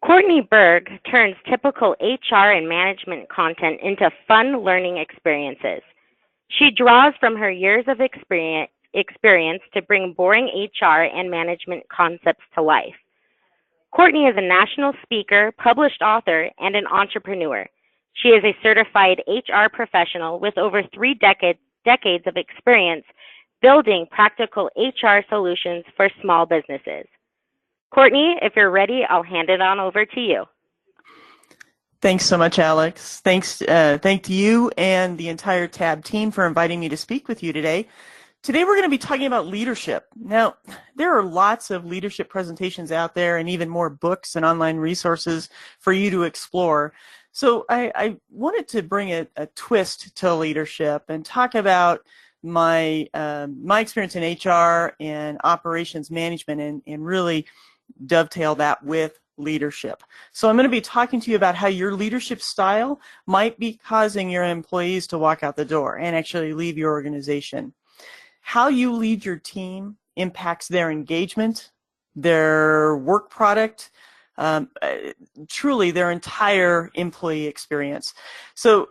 Courtney Berg turns typical HR and management content into fun learning experiences. She draws from her years of experience to bring boring HR and management concepts to life. Courtney is a national speaker, published author, and an entrepreneur. She is a certified HR professional with over 3 decades of experience building practical HR solutions for small businesses. Courtney, if you're ready, I'll hand it on over to you. Thanks so much, Alex. Thank you and the entire TAB team for inviting me to speak with you today. Today we're going to be talking about leadership. Now, there are lots of leadership presentations out there and even more books and online resources for you to explore. So I wanted to bring a twist to leadership and talk about my experience in HR and operations management and really dovetail that with leadership. So I'm going to be talking to you about how your leadership style might be causing your employees to walk out the door and actually leave your organization. How you lead your team impacts their engagement, their work product, truly their entire employee experience. So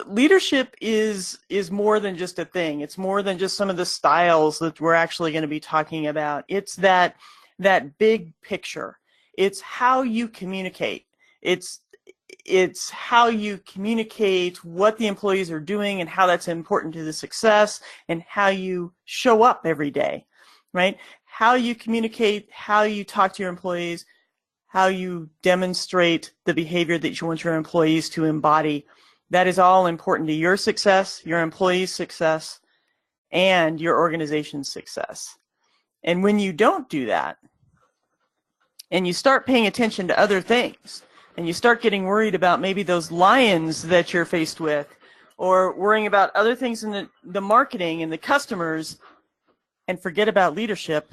leadership is more than just a thing. It's more than just some of the styles that we're actually going to be talking about. It's that big picture. It's how you communicate. It's how you communicate what the employees are doing and how that's important to the success and how you show up every day, right? How you communicate, how you talk to your employees, how you demonstrate the behavior that you want your employees to embody. That is all important to your success, your employees' success, and your organization's success. And when you don't do that, and you start paying attention to other things, and you start getting worried about maybe those lions that you're faced with, or worrying about other things in the marketing and the customers, and forget about leadership,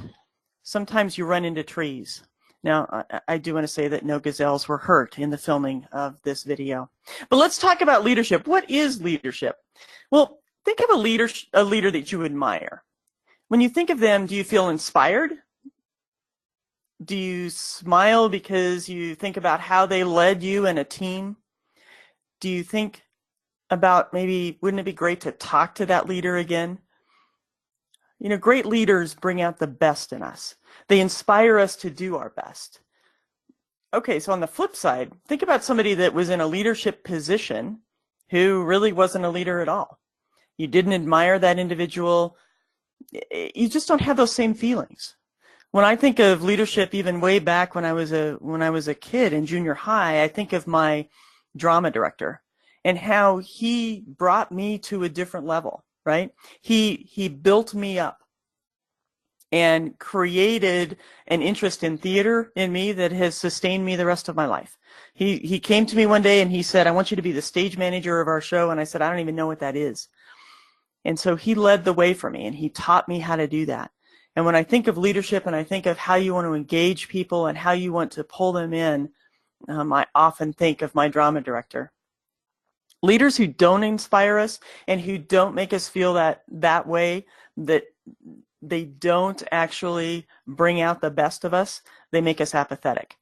sometimes you run into trees. Now, I do want to say that no gazelles were hurt in the filming of this video. But let's talk about leadership. What is leadership? Well, think of a leader that you admire. When you think of them, do you feel inspired? Do you smile because you think about how they led you and a team? Do you think about maybe, wouldn't it be great to talk to that leader again? You know, great leaders bring out the best in us. They inspire us to do our best. Okay, so on the flip side, think about somebody that was in a leadership position who really wasn't a leader at all. You didn't admire that individual. You just don't have those same feelings. When I think of leadership, even way back when I was a kid in junior high, I think of my drama director and how he brought me to a different level, right? He built me up and created an interest in theater in me that has sustained me the rest of my life. He came to me one day and he said, "I want you to be the stage manager of our show." And I said, "I don't even know what that is." And so he led the way for me and he taught me how to do that. And when I think of leadership and I think of how you want to engage people and how you want to pull them in, I often think of my drama director. Leaders who don't inspire us and who don't make us feel that way, that they don't actually bring out the best of us, they make us apathetic.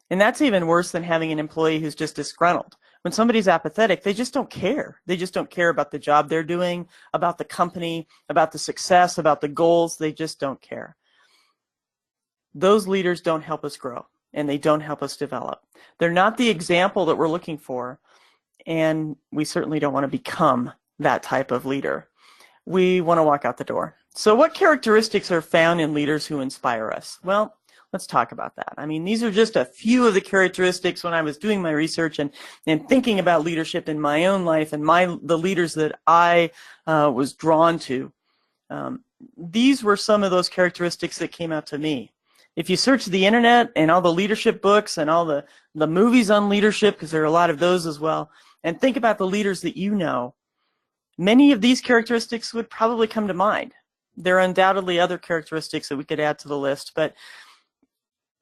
And that's even worse than having an employee who's just disgruntled. When somebody's apathetic, they just don't care. They just don't care about the job they're doing, about the company, about the success, about the goals. They just don't care. Those leaders don't help us grow, and they don't help us develop. They're not the example that we're looking for, and we certainly don't want to become that type of leader. We want to walk out the door. So what characteristics are found in leaders who inspire us? Well, let's talk about that. I mean, these are just a few of the characteristics when I was doing my research and thinking about leadership in my own life and the leaders that I was drawn to. These were some of those characteristics that came out to me. If you search the internet and all the leadership books and all the movies on leadership, because there are a lot of those as well, and think about the leaders that you know, many of these characteristics would probably come to mind. There are undoubtedly other characteristics that we could add to the list, but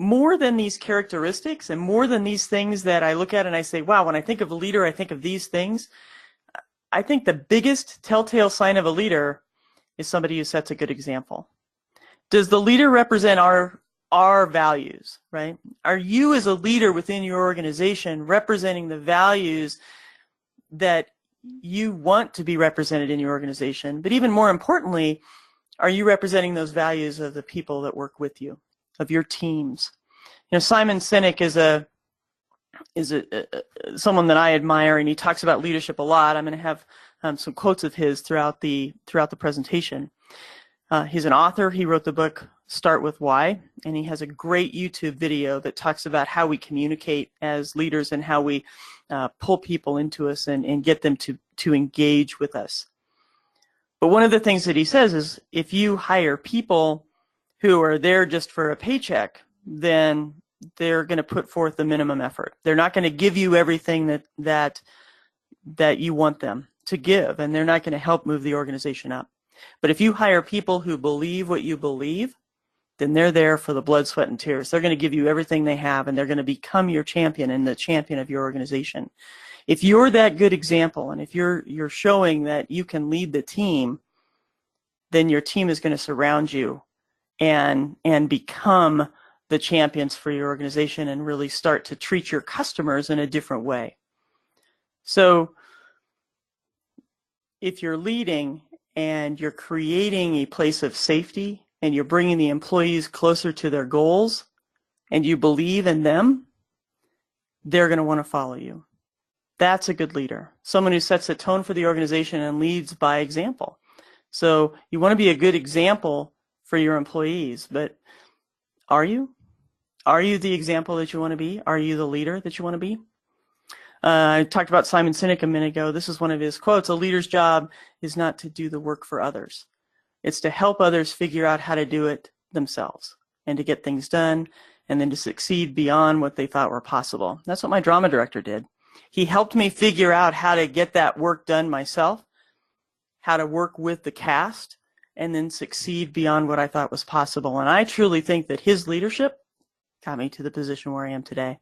more than these characteristics and more than these things that I look at and I say, wow, when I think of a leader, I think of these things. I think the biggest telltale sign of a leader is somebody who sets a good example. Does the leader represent our our values, right? Are you as a leader within your organization representing the values that you want to be represented in your organization? But even more importantly, are you representing those values of the people that work with you, of your teams? You know, Simon Sinek is someone that I admire, and he talks about leadership a lot. I'm going to have some quotes of his throughout the presentation. He's an author. He wrote the book Start With Why, and he has a great YouTube video that talks about how we communicate as leaders and how we pull people into us and get them to engage with us. But one of the things that he says is if you hire people who are there just for a paycheck, then they're going to put forth the minimum effort. They're not going to give you everything that you want them to give, and they're not going to help move the organization up. But if you hire people who believe what you believe, then they're there for the blood, sweat, and tears. They're going to give you everything they have, and they're going to become your champion and the champion of your organization. If you're that good example, and if you're showing that you can lead the team, then your team is going to surround you and become the champions for your organization and really start to treat your customers in a different way. So if you're leading and you're creating a place of safety and you're bringing the employees closer to their goals and you believe in them, they're going to want to follow you. That's a good leader, someone who sets a tone for the organization and leads by example. So you want to be a good example for your employees, but are you? Are you the example that you want to be? Are you the leader that you want to be? I talked about Simon Sinek a minute ago. This is one of his quotes. A leader's job is not to do the work for others. It's to help others figure out how to do it themselves and to get things done and then to succeed beyond what they thought were possible. That's what my drama director did. He helped me figure out how to get that work done myself, how to work with the cast, and then succeed beyond what I thought was possible. And I truly think that his leadership got me to the position where I am today.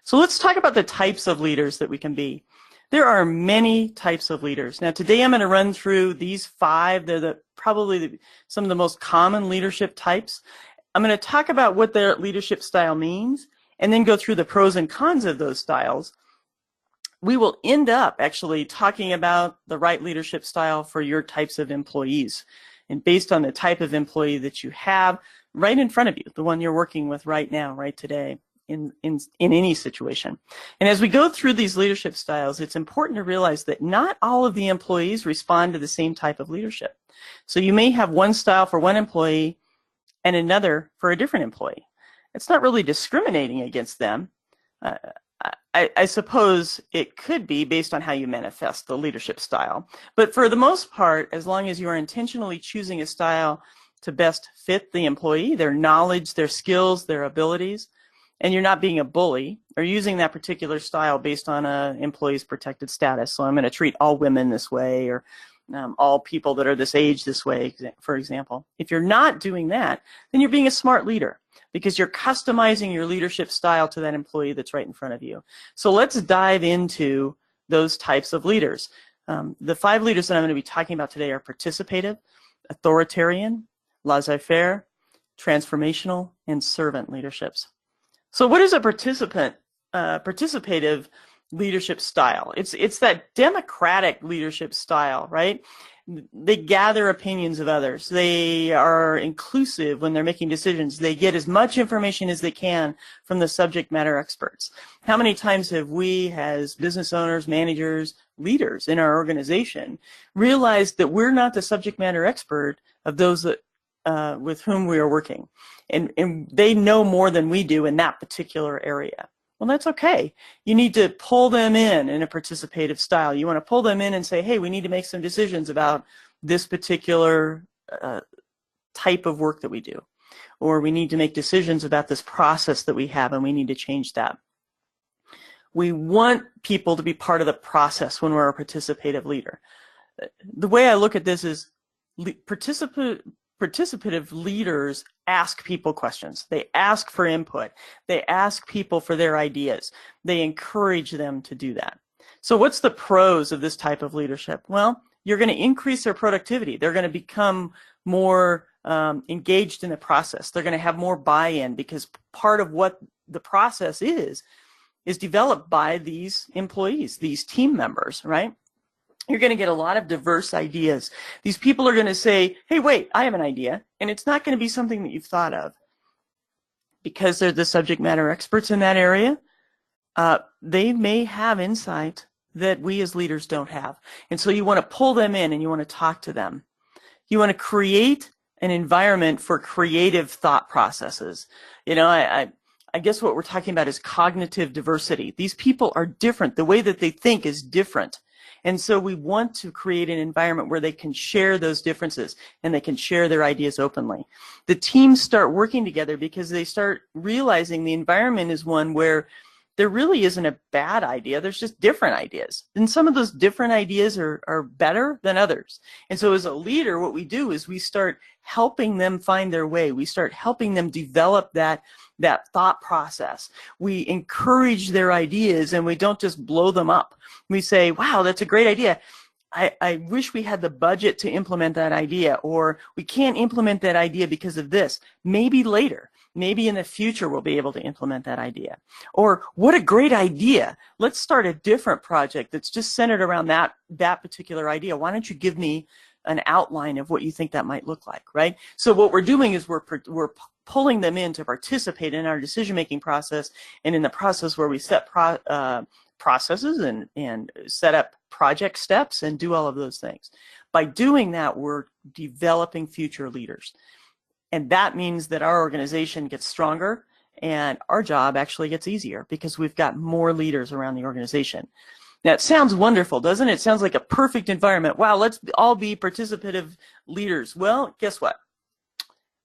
So let's talk about the types of leaders that we can be. There are many types of leaders. Now today I'm going to run through these 5. They're probably some of the most common leadership types. I'm going to talk about what their leadership style means and then go through the pros and cons of those styles. We will end up actually talking about the right leadership style for your types of employees. And based on the type of employee that you have right in front of you, the one you're working with right now, right today, in any situation. And as we go through these leadership styles, it's important to realize that not all of the employees respond to the same type of leadership. So you may have one style for one employee and another for a different employee. It's not really discriminating against them. I suppose it could be based on how you manifest the leadership style. But for the most part, as long as you are intentionally choosing a style to best fit the employee, their knowledge, their skills, their abilities, and you're not being a bully or using that particular style based on an employee's protected status. So I'm going to treat all women this way, or all people that are this age this way, for example. If you're not doing that, then you're being a smart leader because you're customizing your leadership style to that employee that's right in front of you. So let's dive into those types of leaders. The 5 leaders that I'm going to be talking about today are participative, authoritarian, laissez-faire, transformational, and servant leaderships. So what is a participative leadership style? It's that democratic leadership style, right? They gather opinions of others. They are inclusive when they're making decisions. They get as much information as they can from the subject matter experts. How many times have we, as business owners, managers, leaders in our organization, realized that we're not the subject matter expert of those that with whom we are working, and they know more than we do in that particular area? Well, that's okay. You need to pull them in a participative style. You want to pull them in and say, hey, we need to make some decisions about this particular type of work that we do, or we need to make decisions about this process that we have and we need to change that. We want people to be part of the process when we're a participative leader. The way I look at this is participative leaders ask people questions. They ask for input. They ask people for their ideas. They encourage them to do that. So what's the pros of this type of leadership? Well, you're going to increase their productivity. They're going to become more engaged in the process. They're going to have more buy-in, because part of what the process is developed by these employees, these team members, right? You're going to get a lot of diverse ideas. These people are going to say, hey, wait, I have an idea. And it's not going to be something that you've thought of. Because they're the subject matter experts in that area, they may have insight that we as leaders don't have. And so you want to pull them in and you want to talk to them. You want to create an environment for creative thought processes. You know, I guess what we're talking about is cognitive diversity. These people are different. The way that they think is different. And so we want to create an environment where they can share those differences and they can share their ideas openly. The teams start working together because they start realizing the environment is one where there really isn't a bad idea. There's just different ideas. And some of those different ideas are better than others. And so as a leader, what we do is we start helping them find their way. We start helping them develop that thought process. We encourage their ideas and we don't just blow them up. We say, wow, that's a great idea. I wish we had the budget to implement that idea, or we can't implement that idea because of this. Maybe later. Maybe in the future we'll be able to implement that idea. Or what a great idea. Let's start a different project that's just centered around that particular idea. Why don't you give me an outline of what you think that might look like, right? So what we're doing is we're pulling them in to participate in our decision-making process, and in the process where we set processes and set up project steps and do all of those things. By doing that, we're developing future leaders. And that means that our organization gets stronger and our job actually gets easier because we've got more leaders around the organization. Now, it sounds wonderful, doesn't it? It sounds like a perfect environment. Wow, let's all be participative leaders. Well, guess what?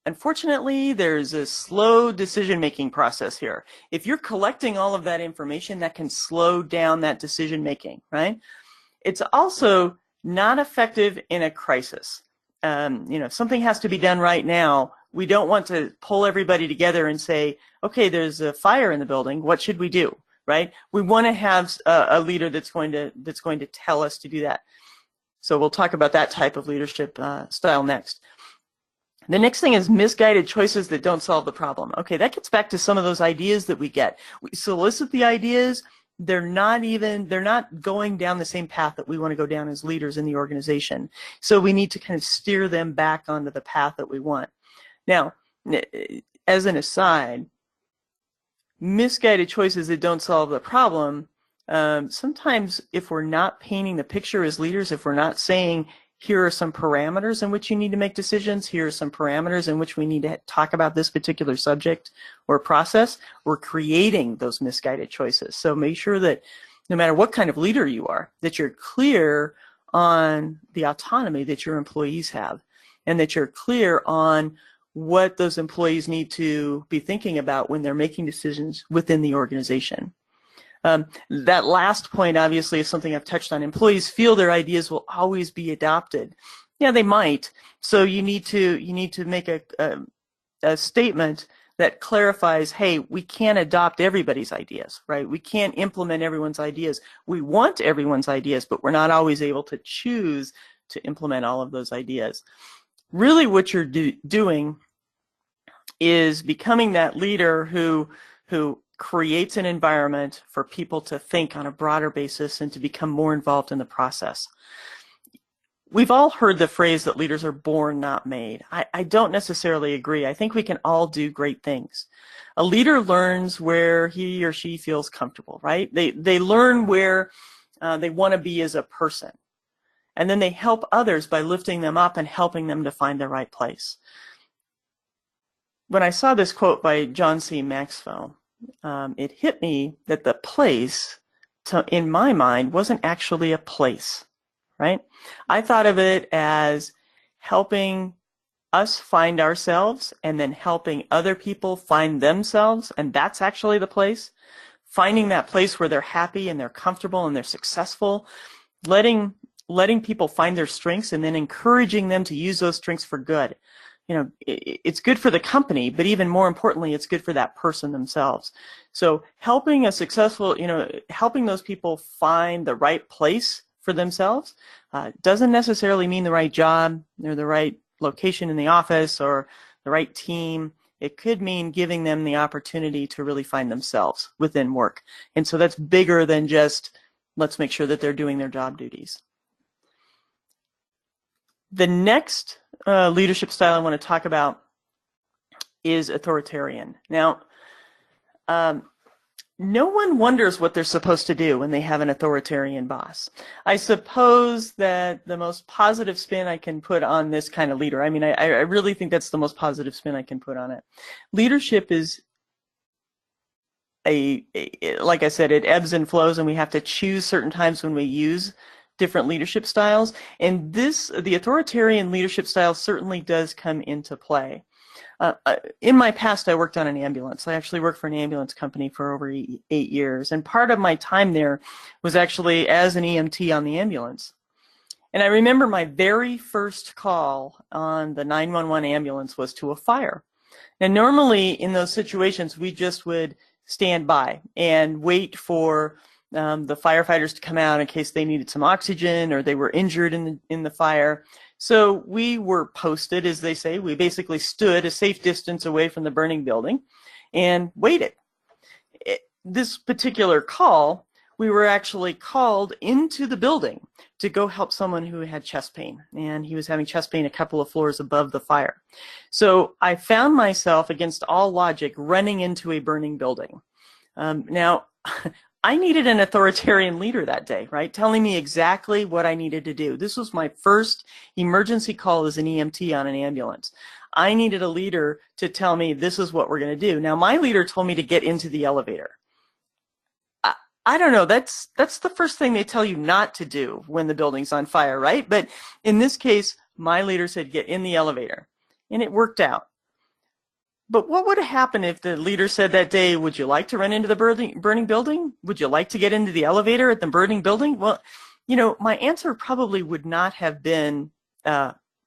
Unfortunately, there's a slow decision-making process here. If you're collecting all of that information, that can slow down that decision-making, right? It's also not effective in a crisis. You know, if something has to be done right now, we don't want to pull everybody together and say, okay, there's a fire in the building, what should we do, right? We want to have a leader that's going to tell us to do that. So we'll talk about that type of leadership style next. The next thing is misguided choices that don't solve the problem. Okay, that gets back to some of those ideas that we get. We solicit the ideas. They're not going down the same path that we want to go down as leaders in the organization. So we need to kind of steer them back onto the path that we want. Now, as an aside, misguided choices that don't solve the problem, sometimes if we're not painting the picture as leaders, if we're not saying, here are some parameters in which you need to make decisions, here are some parameters in which we need to talk about this particular subject or process, we're creating those misguided choices. So make sure that no matter what kind of leader you are, that you're clear on the autonomy that your employees have, and that you're clear on what those employees need to be thinking about when they're making decisions within the organization. That last point, obviously, is something I've touched on. Employees feel their ideas will always be adopted. Yeah, they might. So you need to make a statement that clarifies, hey, we can't adopt everybody's ideas, right? We can't implement everyone's ideas. We want everyone's ideas, but we're not always able to choose to implement all of those ideas. Really, what you're doing is becoming that leader who creates an environment for people to think on a broader basis and to become more involved in the process. We've all heard the phrase that leaders are born, not made. I don't necessarily agree. I think we can all do great things. A leader learns where he or she feels comfortable, right? They learn where they want to be as a person. And then they help others by lifting them up and helping them to find the right place. When I saw this quote by John C. Maxwell, it hit me that the place, in my mind, wasn't actually a place, right? I thought of it as helping us find ourselves and then helping other people find themselves, and that's actually the place. Finding that place where they're happy and they're comfortable and they're successful, letting people find their strengths and then encouraging them to use those strengths for good. You know, it's good for the company, but even more importantly, it's good for that person themselves. So helping helping those people find the right place for themselves doesn't necessarily mean the right job or the right location in the office or the right team. It could mean giving them the opportunity to really find themselves within work. And so that's bigger than just, let's make sure that they're doing their job duties. The next leadership style I want to talk about is authoritarian. Now, no one wonders what they're supposed to do when they have an authoritarian boss. I suppose that the most positive spin I can put on this kind of leader, I mean, I really think that's the most positive spin I can put on it. Leadership is like I said, it ebbs and flows, and we have to choose certain times when we use different leadership styles. And the authoritarian leadership style certainly does come into play. In my past, I worked on an ambulance. I actually worked for an ambulance company for over 8 years. And part of my time there was actually as an EMT on the ambulance. And I remember my very first call on the 911 ambulance was to a fire. And normally in those situations, we just would stand by and wait for the firefighters to come out in case they needed some oxygen or they were injured in the fire. So we were posted, as they say. We basically stood a safe distance away from the burning building and waited. This particular call, we were actually called into the building to go help someone who had chest pain, and he was having chest pain a couple of floors above the fire. So I found myself, against all logic, running into a burning building. Now, I needed an authoritarian leader that day, right? Telling me exactly what I needed to do. This was my first emergency call as an EMT on an ambulance. I needed a leader to tell me this is what we're going to do. Now, my leader told me to get into the elevator. I don't know, that's the first thing they tell you not to do when the building's on fire, right? But in this case, my leader said get in the elevator, and it worked out. But what would have happened if the leader said that day, would you like to run into the burning building? Would you like to get into the elevator at the burning building? Well, you know, my answer probably would not have been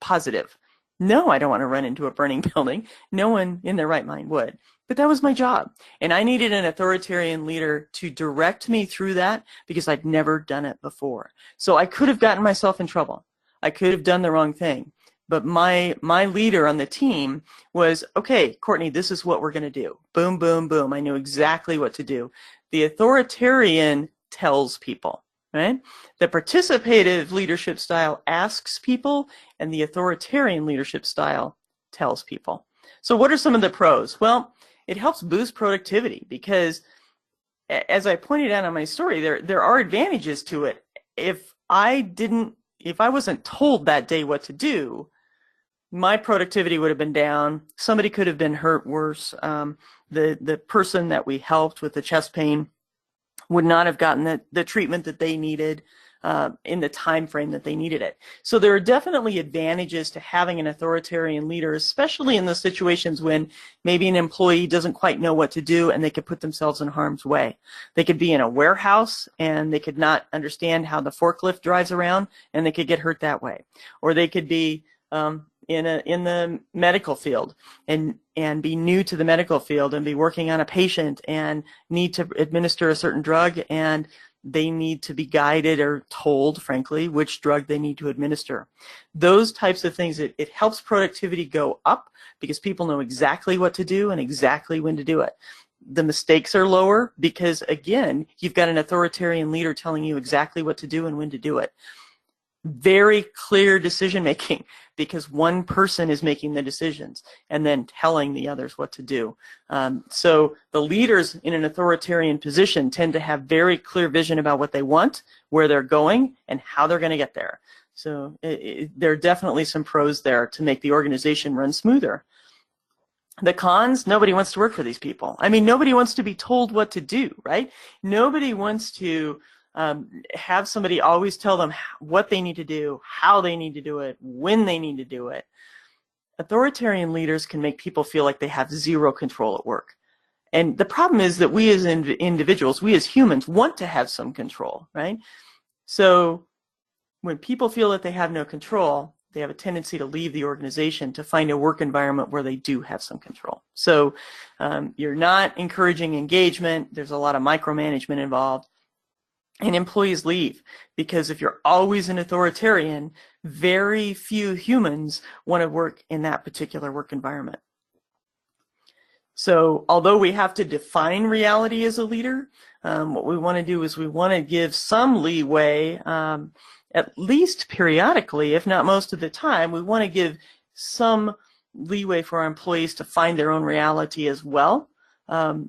positive. No, I don't want to run into a burning building. No one in their right mind would. But that was my job. And I needed an authoritarian leader to direct me through that because I'd never done it before. So I could have gotten myself in trouble. I could have done the wrong thing. But my leader on the team was, okay, Courtney, this is what we're going to do. Boom, boom, boom. I knew exactly what to do. The authoritarian tells people, right? The participative leadership style asks people, and the authoritarian leadership style tells people. So what are some of the pros? Well, it helps boost productivity because, as I pointed out on my story, there are advantages to it. If I wasn't told that day what to do, my productivity would have been down. Somebody could have been hurt worse. The person that we helped with the chest pain would not have gotten the treatment that they needed in the time frame that they needed it. So there are definitely advantages to having an authoritarian leader, especially in those situations when maybe an employee doesn't quite know what to do and they could put themselves in harm's way. They could be in a warehouse and they could not understand how the forklift drives around and they could get hurt that way. Or they could be in the medical field and be new to the medical field and be working on a patient and need to administer a certain drug, and they need to be guided or told, frankly, which drug they need to administer. Those types of things, it helps productivity go up because people know exactly what to do and exactly when to do it. The mistakes are lower because, again, you've got an authoritarian leader telling you exactly what to do and when to do it. Very clear decision making because one person is making the decisions and then telling the others what to do. So the leaders in an authoritarian position tend to have very clear vision about what they want, where they're going, and how they're going to get there. So there are definitely some pros there to make the organization run smoother. The cons, nobody wants to work for these people. I mean, nobody wants to be told what to do, right? Nobody wants to have somebody always tell them what they need to do, how they need to do it, when they need to do it. Authoritarian leaders can make people feel like they have zero control at work. And the problem is that we as individuals, we as humans want to have some control, right? So when people feel that they have no control, they have a tendency to leave the organization to find a work environment where they do have some control. So you're not encouraging engagement. There's a lot of micromanagement involved. and employees leave, because if you're always an authoritarian, very few humans want to work in that particular work environment. So although we have to define reality as a leader, what we want to do is we want to give some leeway, at least periodically, if not most of the time. We want to give some leeway for our employees to find their own reality as well.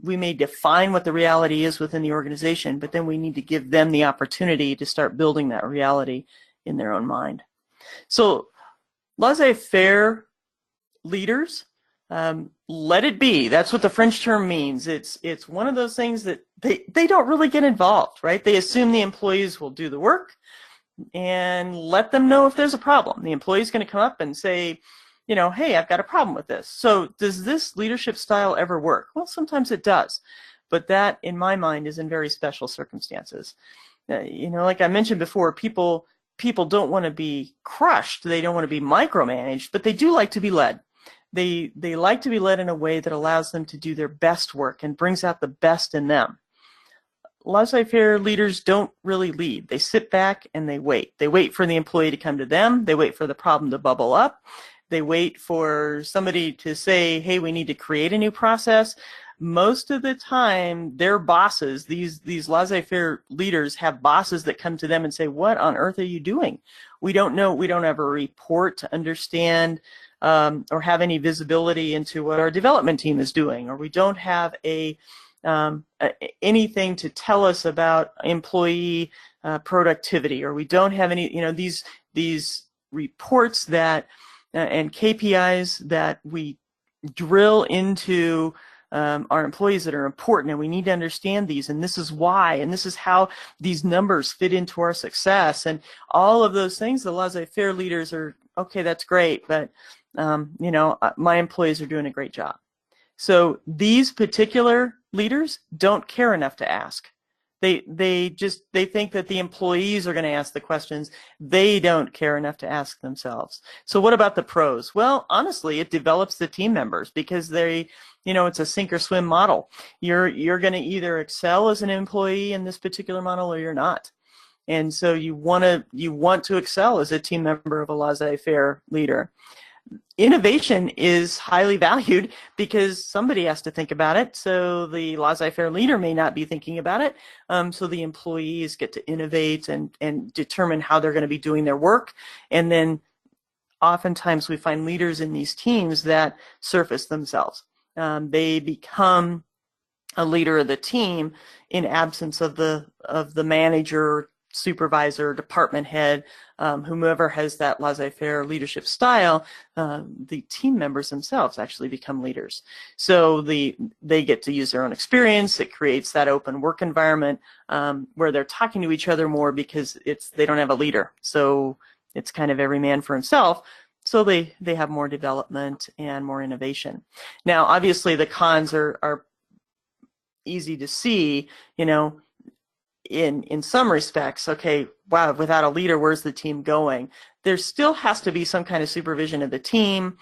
We may define what the reality is within the organization, but then we need to give them the opportunity to start building that reality in their own mind. So laissez-faire leaders, let it be. That's what the French term means. It's one of those things that they don't really get involved, right? They assume the employees will do the work and let them know if there's a problem. The employee's going to come up and say, you know, hey, I've got a problem with this. So does this leadership style ever work? Well, sometimes it does, but that, in my mind, is in very special circumstances. You know, like I mentioned before, people don't want to be crushed. They don't want to be micromanaged, but they do like to be led. They like to be led in a way that allows them to do their best work and brings out the best in them. Laissez-faire leaders don't really lead. They sit back and they wait. They wait for the employee to come to them. They wait for the problem to bubble up. They wait for somebody to say, hey, we need to create a new process. Most of the time, their bosses, these laissez-faire leaders, have bosses that come to them and say, what on earth are you doing? We don't know. We don't have a report to understand or have any visibility into what our development team is doing, or we don't have anything to tell us about employee productivity, or we don't have any, you know, these reports that and KPIs that we drill into our employees that are important, and we need to understand these, and this is why, and this is how these numbers fit into our success, and all of those things. The laissez-faire leaders are, okay, that's great, but you know, my employees are doing a great job. So these particular leaders don't care enough to ask. They think that the employees are going to ask the questions. They don't care enough to ask themselves. So what about the pros? Well, honestly, it develops the team members, because they, you know, it's a sink or swim model. You're going to either excel as an employee in this particular model or you're not. And so you want to excel as a team member of a laissez-faire leader. Innovation is highly valued because somebody has to think about it. So the laissez-faire leader may not be thinking about it. So the employees get to innovate and determine how they're going to be doing their work. And then oftentimes we find leaders in these teams that surface themselves. They become a leader of the team in absence of the manager, supervisor, department head, whomever has that laissez-faire leadership style. The team members themselves actually become leaders. So they get to use their own experience. It creates that open work environment where they're talking to each other more, because they don't have a leader. So it's kind of every man for himself. So they have more development and more innovation. Now, obviously, the cons are easy to see, you know, in some respects. Okay, wow, without a leader, where's the team going? There still has to be some kind of supervision of the team.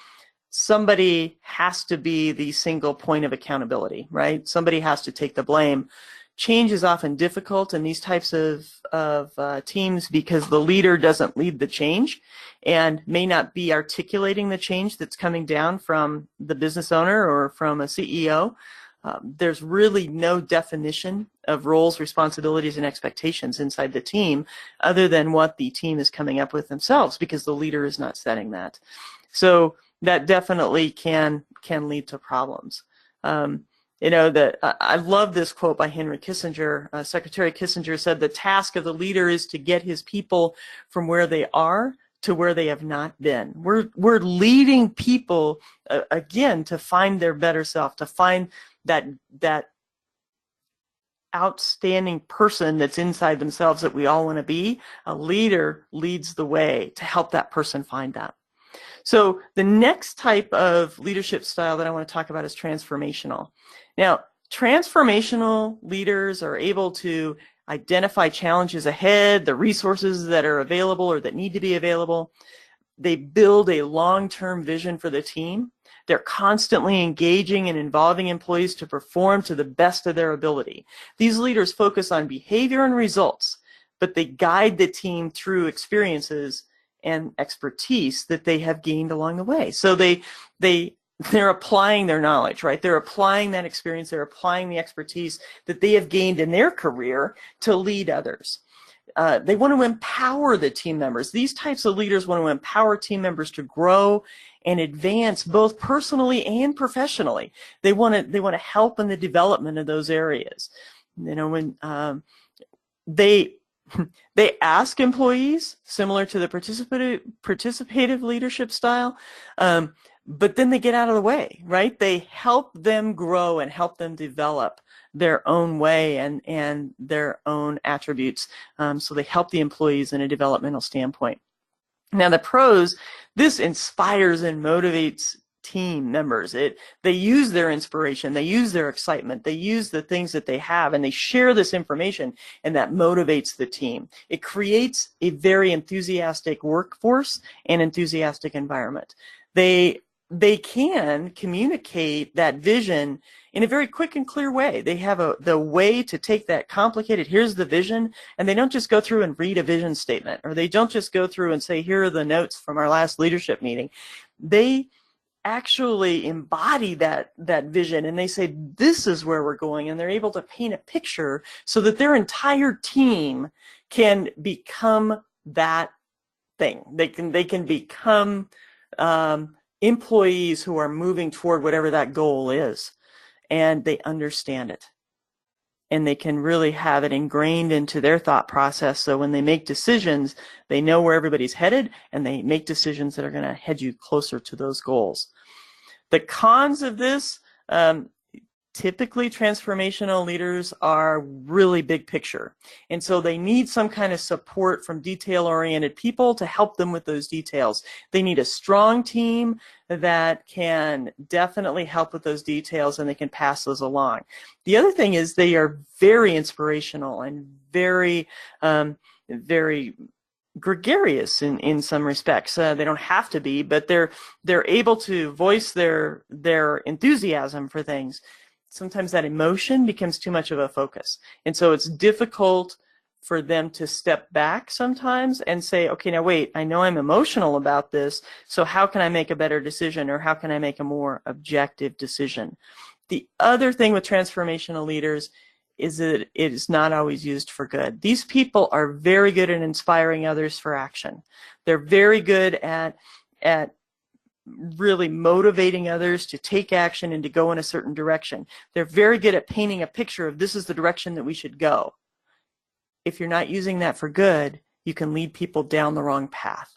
Somebody has to be the single point of accountability, right? Somebody has to take the blame. Change is often difficult in these types of teams because the leader doesn't lead the change and may not be articulating the change that's coming down from the business owner or from a CEO. There's really no definition of roles, responsibilities, and expectations inside the team other than what the team is coming up with themselves, because the leader is not setting that. So that definitely can lead to problems. You know, I love this quote by Henry Kissinger. Secretary Kissinger said, the task of the leader is to get his people from where they are to where they have not been. We're leading people, again, to find their better self, to find that outstanding person that's inside themselves that we all want to be. A leader leads the way to help that person find that. So the next type of leadership style that I want to talk about is transformational. Now, transformational leaders are able to identify challenges ahead, the resources that are available or that need to be available. They build a long-term vision for the team. They're constantly engaging and involving employees to perform to the best of their ability. These leaders focus on behavior and results, but they guide the team through experiences and expertise that they have gained along the way. So they're applying their knowledge, right? They're applying that experience, they're applying the expertise that they have gained in their career to lead others. They want to empower the team members. These types of leaders want to empower team members to grow and advance both personally and professionally. They want to help in the development of those areas. You know, when they ask employees, similar to the participative leadership style, but then they get out of the way, right? They help them grow and help them develop their own way and their own attributes. So they help the employees in a developmental standpoint. Now the pros, this inspires and motivates team members. They use their inspiration, they use their excitement, they use the things that they have, and they share this information, and that motivates the team. It creates a very enthusiastic workforce and enthusiastic environment. They can communicate that vision in a very quick and clear way. They have the way to take that complicated, here's the vision, and they don't just go through and read a vision statement, or they don't just go through and say, here are the notes from our last leadership meeting. They actually embody that vision, and they say, this is where we're going, and they're able to paint a picture so that their entire team can become that thing. They can become employees who are moving toward whatever that goal is, and they understand it, and they can really have it ingrained into their thought process, so when they make decisions, they know where everybody's headed, and they make decisions that are going to head you closer to those goals. The cons of this, typically transformational leaders are really big picture, and so they need some kind of support from detail-oriented people to help them with those details. They need a strong team that can definitely help with those details, and they can pass those along. The other thing is they are very inspirational and very gregarious in some respects. They don't have to be, but they're able to voice their enthusiasm for things. Sometimes that emotion becomes too much of a focus, and so it's difficult for them to step back sometimes and say, okay, now wait, I know I'm emotional about this, so how can I make a better decision, or how can I make a more objective decision? The other thing with transformational leaders is that it is not always used for good. These people are very good at inspiring others for action. They're very good at really motivating others to take action and to go in a certain direction. They're very good at painting a picture of this is the direction that we should go. If you're not using that for good, you can lead people down the wrong path.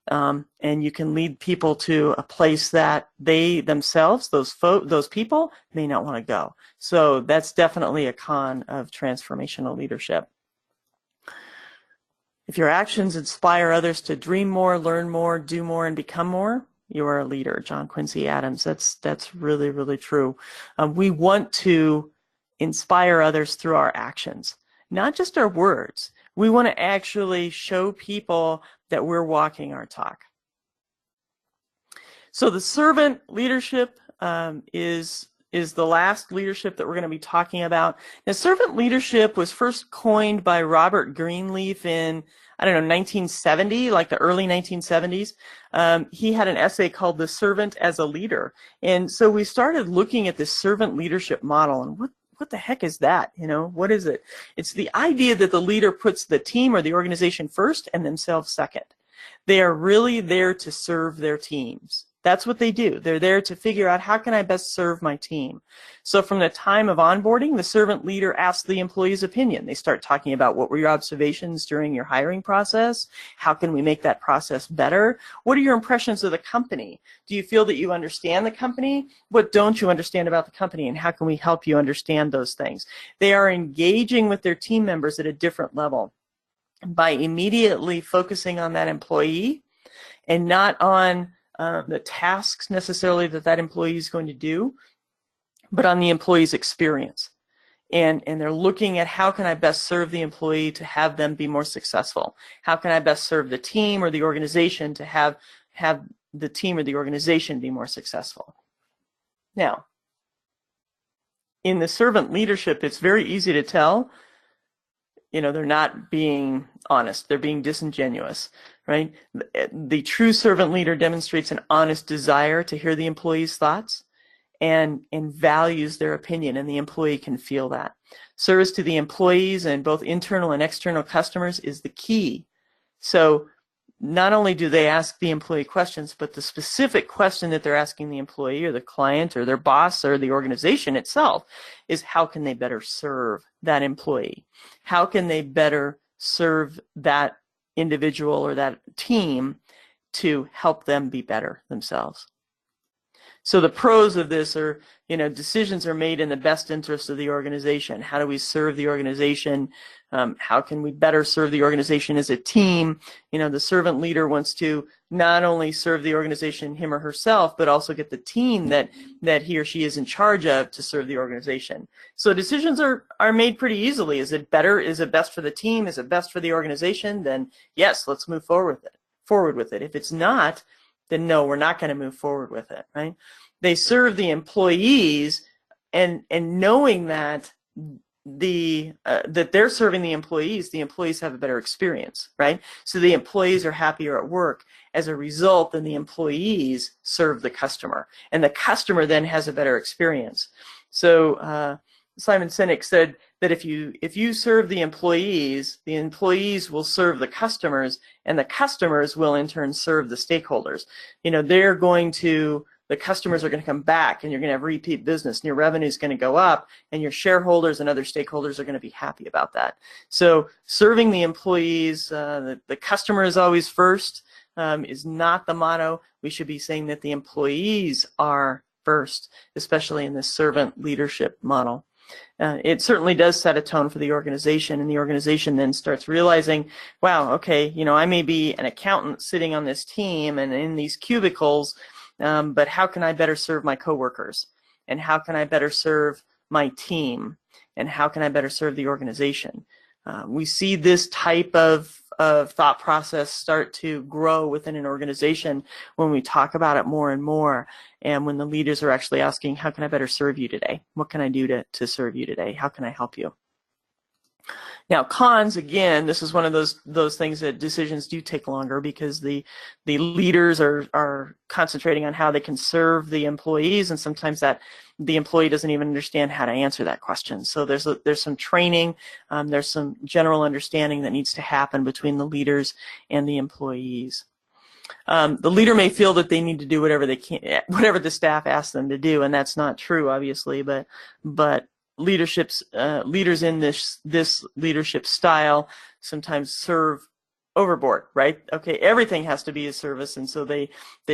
And you can lead people to a place that they themselves, those people, may not want to go. So that's definitely a con of transformational leadership. If your actions inspire others to dream more, learn more, do more, and become more, you are a leader. John Quincy Adams. That's really, really true. We want to inspire others through our actions, not just our words. We want to actually show people that we're walking our talk. So the servant leadership is the last leadership that we're going to be talking about. Now, servant leadership was first coined by Robert Greenleaf in, I don't know, 1970, like the early 1970s. He had an essay called The Servant as a Leader. And so we started looking at this servant leadership model, and what the heck is that? You know, what is it? It's the idea that the leader puts the team or the organization first and themselves second. They are really there to serve their teams. That's what they do. They're there to figure out, how can I best serve my team? So from the time of onboarding, the servant leader asks the employee's opinion. They start talking about, what were your observations during your hiring process? How can we make that process better? What are your impressions of the company? Do you feel that you understand the company? What don't you understand about the company, and how can we help you understand those things? They are engaging with their team members at a different level by immediately focusing on that employee and not on the tasks necessarily that employee is going to do, but on the employee's experience. And they're looking at, how can I best serve the employee to have them be more successful? How can I best serve the team or the organization to have the team or the organization be more successful? Now, in the servant leadership, it's very easy to tell, they're not being honest. They're being disingenuous, right? The true servant leader demonstrates an honest desire to hear the employee's thoughts and values their opinion, and the employee can feel that. Service to the employees and both internal and external customers is the key. So not only do they ask the employee questions, but the specific question that they're asking the employee or the client or their boss or the organization itself is, how can they better serve that employee? How can they better serve that individual or that team to help them be better themselves? So the pros of this are, decisions are made in the best interest of the organization. How do we serve the organization? How can we better serve the organization as a team? The servant leader wants to not only serve the organization, him or herself, but also get the team that he or she is in charge of to serve the organization. So decisions are made pretty easily. Is it better? Is it best for the team? Is it best for the organization? Then yes, let's move forward with it. If it's not, then no, we're not going to move forward with it, right? They serve the employees, and knowing that that they're serving the employees have a better experience, right? So the employees are happier at work. As a result, then the employees serve the customer, and the customer then has a better experience. So Simon Sinek said that if you serve the employees will serve the customers, and the customers will in turn serve the stakeholders. The customers are going to come back, and you're going to have repeat business, and your revenue is going to go up, and your shareholders and other stakeholders are going to be happy about that. So serving the employees, the customer is always first, is not the motto. We should be saying that the employees are first, especially in this servant leadership model. It certainly does set a tone for the organization, and the organization then starts realizing, wow, okay, I may be an accountant sitting on this team and in these cubicles, but how can I better serve my coworkers? And how can I better serve my team? And how can I better serve the organization? We see this type of thought process start to grow within an organization when we talk about it more and more, and when the leaders are actually asking, how can I better serve you today? What can I do to serve you today? How can I help you? Now, cons, again, this is one of those things that decisions do take longer, because the leaders are concentrating on how they can serve the employees, and sometimes that the employee doesn't even understand how to answer that question. So there's some training, there's some general understanding that needs to happen between the leaders and the employees. The leader may feel that they need to do whatever they can, whatever the staff asks them to do, and that's not true, obviously, but leaders in this leadership style sometimes serve overboard, right? Okay, everything has to be a service, and so they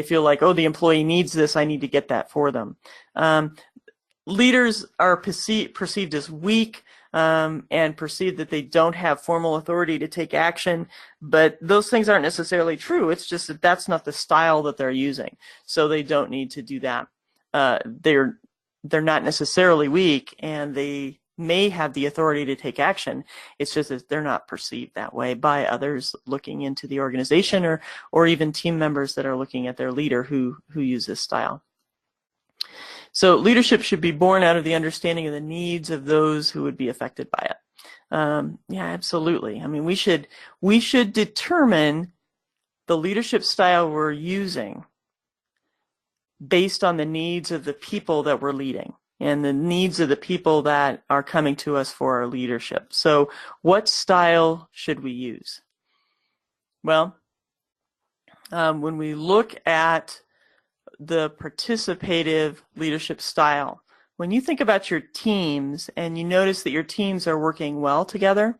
feel like, oh, the employee needs this, I need to get that for them. Leaders are perceived as weak, and perceived that they don't have formal authority to take action, but those things aren't necessarily true. It's just that that's not the style that they're using, so they don't need to do that. They're not necessarily weak, and they may have the authority to take action. It's just that they're not perceived that way by others looking into the organization, or even team members that are looking at their leader who use this style. So leadership should be born out of the understanding of the needs of those who would be affected by it. Yeah, absolutely. I mean, we should determine the leadership style we're using based on the needs of the people that we're leading and the needs of the people that are coming to us for our leadership. So what style should we use? Well, when we look at the participative leadership style, when you think about your teams and you notice that your teams are working well together,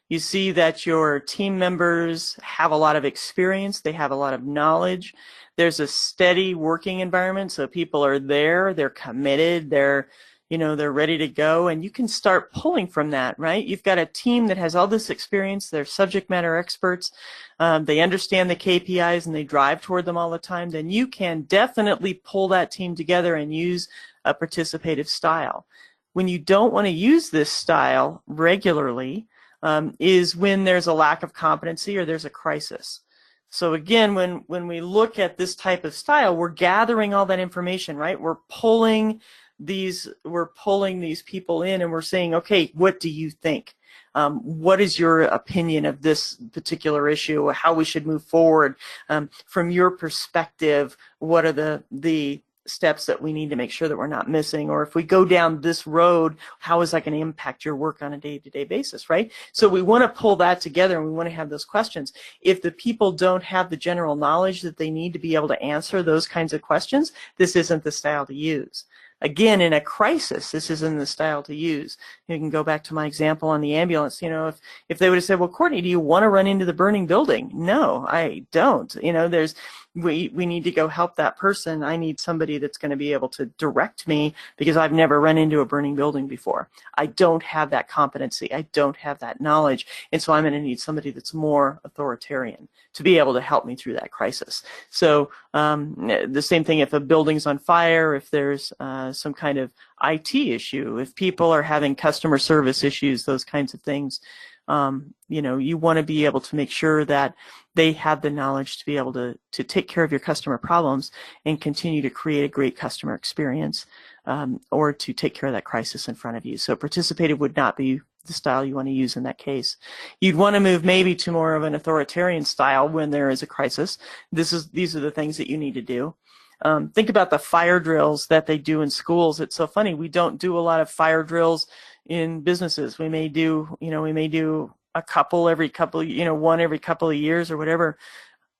you see that your team members have a lot of experience, they have a lot of knowledge, there's a steady working environment, so people are there, they're committed, they're ready to go, and you can start pulling from that, right? You've got a team that has all this experience, they're subject matter experts, they understand the KPIs and they drive toward them all the time, then you can definitely pull that team together and use a participative style. When you don't want to use this style regularly is when there's a lack of competency or there's a crisis. So again, when we look at this type of style, we're gathering all that information, right? We're pulling these people in, and we're saying, okay, what do you think? What is your opinion of this particular issue? How we should move forward? From your perspective, what are the steps that we need to make sure that we're not missing? Or if we go down this road, how is that going to impact your work on a day-to-day basis, right? So we want to pull that together, and we want to have those questions. If the people don't have the general knowledge that they need to be able to answer those kinds of questions, this isn't the style to use. Again, in a crisis, this isn't the style to use. You can go back to my example on the ambulance. You know, if they would have said, well, Courtney, do you want to run into the burning building? No, I don't. You know, we need to go help that person. I need somebody that's going to be able to direct me because I've never run into a burning building before. I don't have that competency. I don't have that knowledge. And so I'm going to need somebody that's more authoritarian to be able to help me through that crisis. So the same thing if a building's on fire, if there's some kind of IT issue, if people are having customer service issues, those kinds of things. You know, you want to be able to make sure that they have the knowledge to be able to take care of your customer problems and continue to create a great customer experience, or to take care of that crisis in front of you. So participative would not be the style you want to use in that case. You'd want to move maybe to more of an authoritarian style when there is a crisis. These are the things that you need to do. Think about the fire drills that they do in schools. It's so funny. We don't do a lot of fire drills in businesses. We may do a couple every couple, one every couple of years or whatever,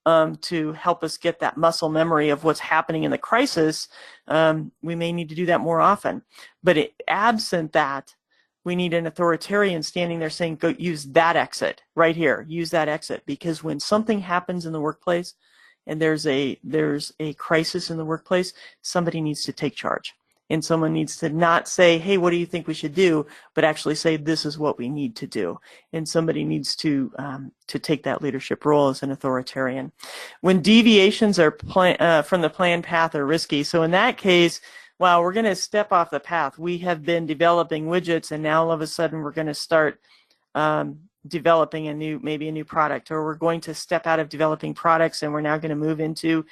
to help us get that muscle memory of what's happening in the crisis. We may need to do that more often. But absent that, we need an authoritarian standing there saying, go use that exit right here, use that exit. Because when something happens in the workplace and there's a crisis in the workplace, somebody needs to take charge. And someone needs to not say, hey, what do you think we should do, but actually say, this is what we need to do. And somebody needs to take that leadership role as an authoritarian. When deviations are from the planned path are risky, so in that case, wow, we're going to step off the path. We have been developing widgets, and now all of a sudden we're going to start developing maybe a new product, or we're going to step out of developing products and we're now going to move into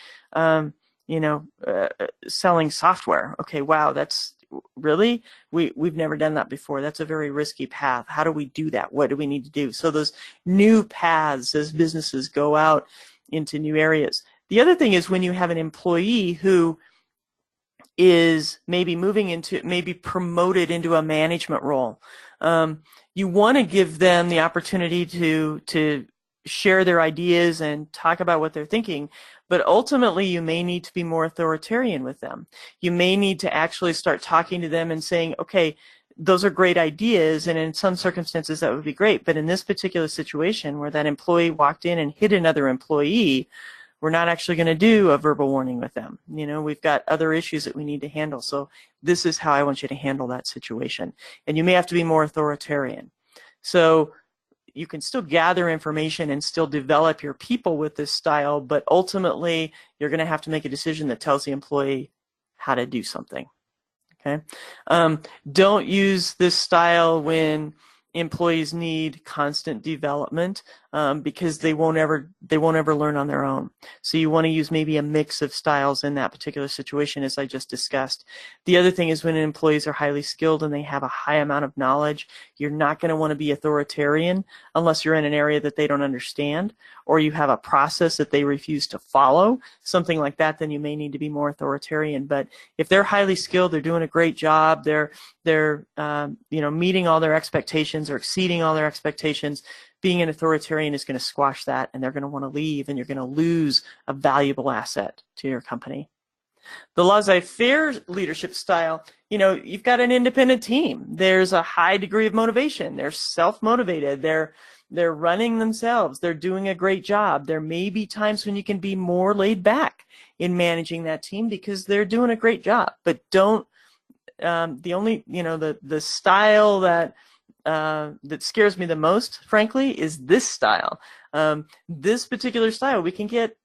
selling software. Okay, wow, that's really, we've never done that before. That's a very risky path. How do we do that? What do we need to do? So those new paths as businesses go out into new areas. The other thing is when you have an employee who is maybe promoted into a management role, you want to give them the opportunity to share their ideas and talk about what they're thinking, but ultimately you may need to be more authoritarian with them. You may need to actually start talking to them and saying, okay, those are great ideas, and in some circumstances that would be great, but in this particular situation where that employee walked in and hit another employee, we're not actually going to do a verbal warning with them. We've got other issues that we need to handle, so this is how I want you to handle that situation. And you may have to be more authoritarian. So you can still gather information and still develop your people with this style, but ultimately you're going to have to make a decision that tells the employee how to do something. Okay? Don't use this style when employees need constant development, because they won't ever learn on their own. So you want to use maybe a mix of styles in that particular situation, as I just discussed. The other thing is when employees are highly skilled and they have a high amount of knowledge, you're not going to want to be authoritarian unless you're in an area that they don't understand, or you have a process that they refuse to follow, something like that. Then you may need to be more authoritarian. But if they're highly skilled, they're doing a great job, they're meeting all their expectations or exceeding all their expectations, being an authoritarian is going to squash that, and they're going to want to leave, and you're going to lose a valuable asset to your company. The laissez-faire leadership style, you've got an independent team. There's a high degree of motivation. They're self-motivated. They're running themselves. They're doing a great job. There may be times when you can be more laid back in managing that team because they're doing a great job. But don't, the style that scares me the most, frankly, is this style. This particular style, we can get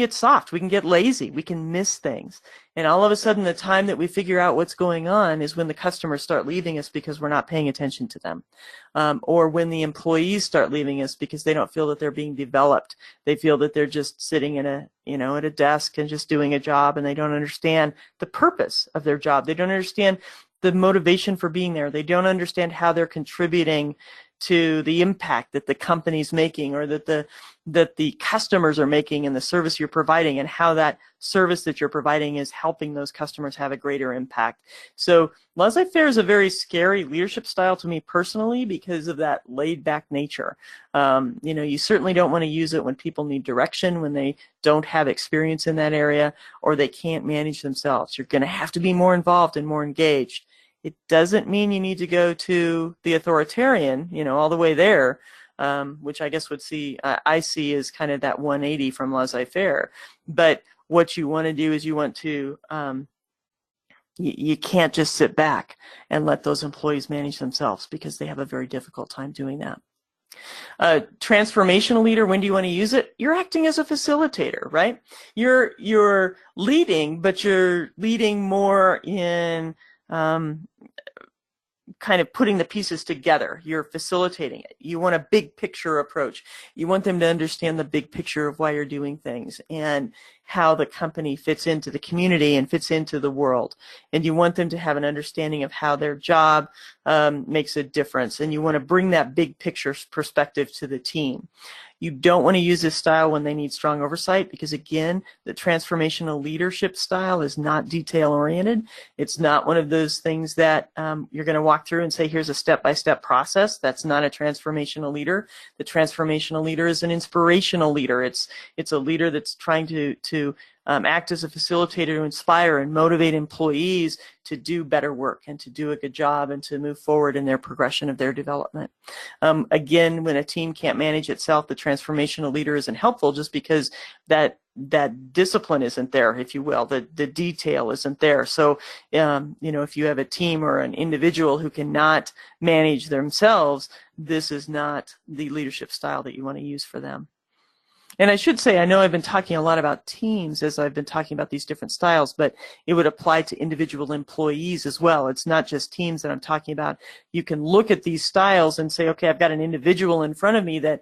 soft, we can get lazy, we can miss things. And all of a sudden, the time that we figure out what's going on is when the customers start leaving us because we're not paying attention to them. Or when the employees start leaving us because they don't feel that they're being developed. They feel that they're just sitting in a, at a desk and just doing a job, and they don't understand the purpose of their job. They don't understand the motivation for being there. They don't understand how they're contributing to the impact that the company's making, or that the customers are making in the service you're providing, and how that service that you're providing is helping those customers have a greater impact. So laissez-faire is a very scary leadership style to me personally because of that laid-back nature. You certainly don't want to use it when people need direction, when they don't have experience in that area, or they can't manage themselves. You're going to have to be more involved and more engaged. It doesn't mean you need to go to the authoritarian, all the way there, which I guess I see as kind of that 180 from laissez-faire. But what you want to do is you want to, you can't just sit back and let those employees manage themselves, because they have a very difficult time doing that. Transformational leader, when do you want to use it? You're acting as a facilitator, right? You're leading, but you're leading more in kind of putting the pieces together. You're facilitating it. You want a big picture approach. You want them to understand the big picture of why you're doing things and how the company fits into the community and fits into the world. And you want them to have an understanding of how their job makes a difference. And you want to bring that big picture perspective to the team. You don't want to use this style when they need strong oversight, because again, the transformational leadership style is not detail-oriented. It's not one of those things that you're going to walk through and say, here's a step-by-step process. That's not a transformational leader. The transformational leader is an inspirational leader. It's a leader that's trying to act as a facilitator to inspire and motivate employees to do better work and to do a good job and to move forward in their progression of their development. Again, when a team can't manage itself, the transformational leader isn't helpful, just because that discipline isn't there, if you will. The detail isn't there. So, if you have a team or an individual who cannot manage themselves, this is not the leadership style that you want to use for them. And I should say, I know I've been talking a lot about teams as I've been talking about these different styles, but it would apply to individual employees as well. It's not just teams that I'm talking about. You can look at these styles and say, okay, I've got an individual in front of me that